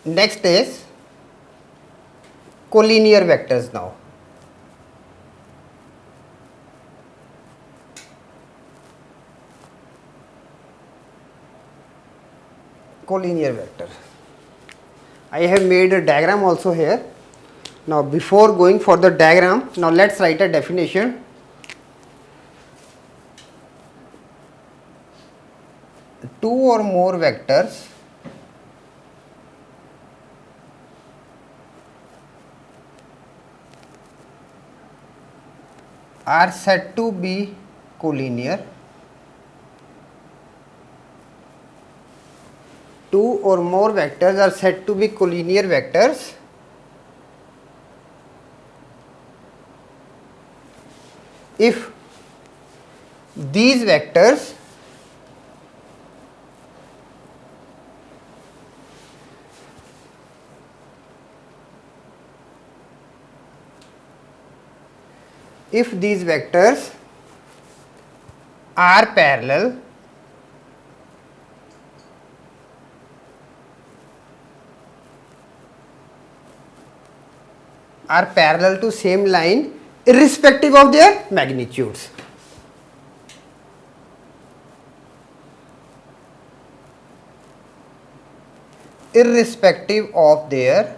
Next is collinear vectors now. Collinear vector. I have made a diagram also here. Now before going for the diagram, now let's write a definition. Two or more vectors are said to be collinear. Two or more vectors are said to be collinear vectors if these vectors are parallel to same line irrespective of their magnitudes. Irrespective of their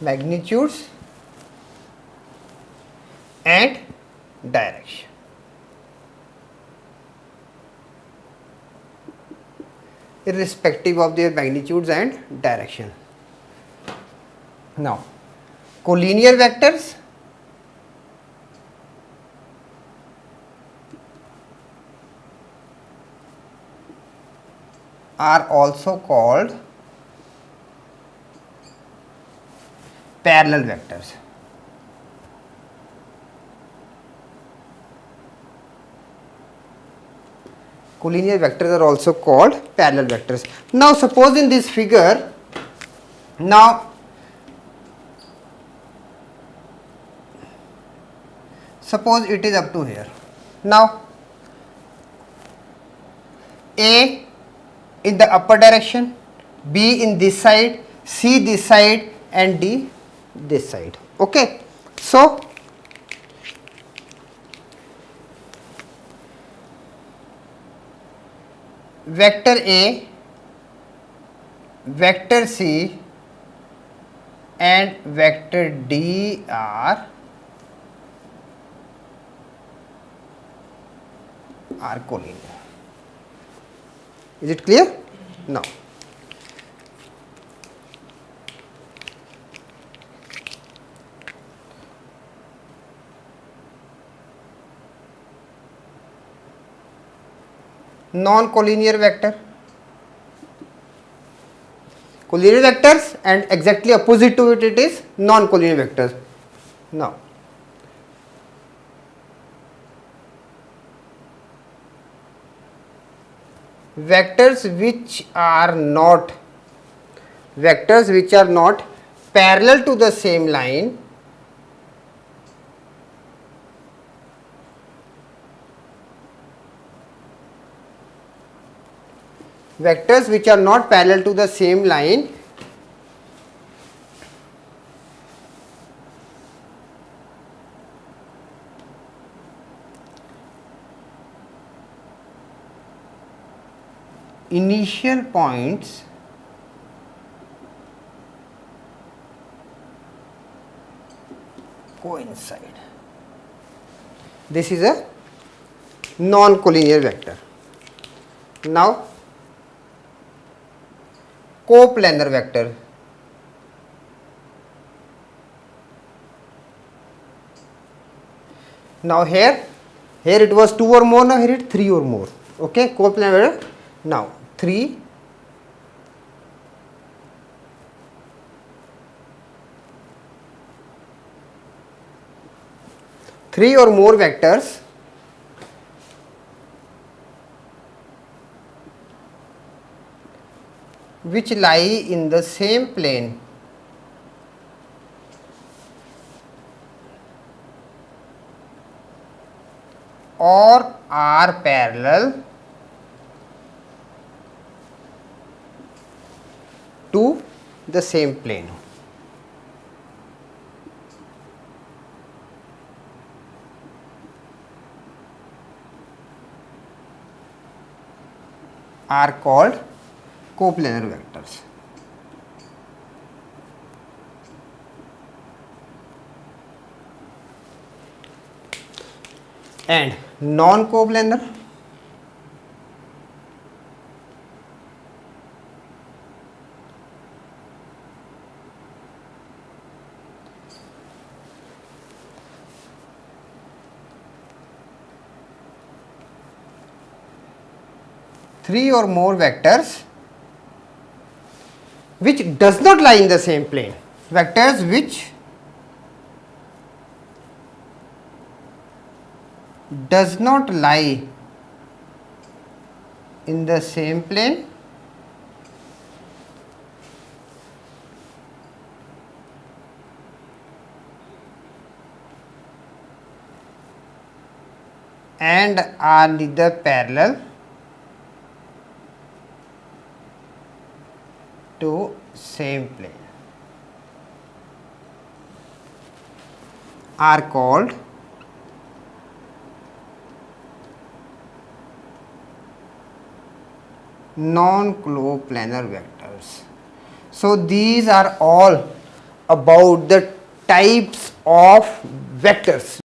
magnitudes and direction. Irrespective of their magnitudes and direction. Now, collinear vectors are also called parallel vectors. Collinear vectors are also called parallel vectors. Now suppose in this figure, now suppose it is up to here. Now A in the upper direction, B in this side, C this side and D this side. Okay. So vector A, vector C and vector D are collinear. Is it clear? Now, non-collinear vector. Collinear vectors and exactly opposite to it is non-collinear vectors. Now, vectors which are not parallel to the same line initial points coincide. This is a non-collinear vector. Now, coplanar vector. Now here it was 2 or more, now here it 3 or more. Okay, coplanar vector. Now 3 or more vectors which lie in the same plane or are parallel to the same plane. Are called coplanar vectors. And non-coplanar, three or more vectors which does not lie in the same plane. Vectors which does not lie in the same plane and are neither parallel to same plane are called non-coplanar vectors. So these are all about the types of vectors.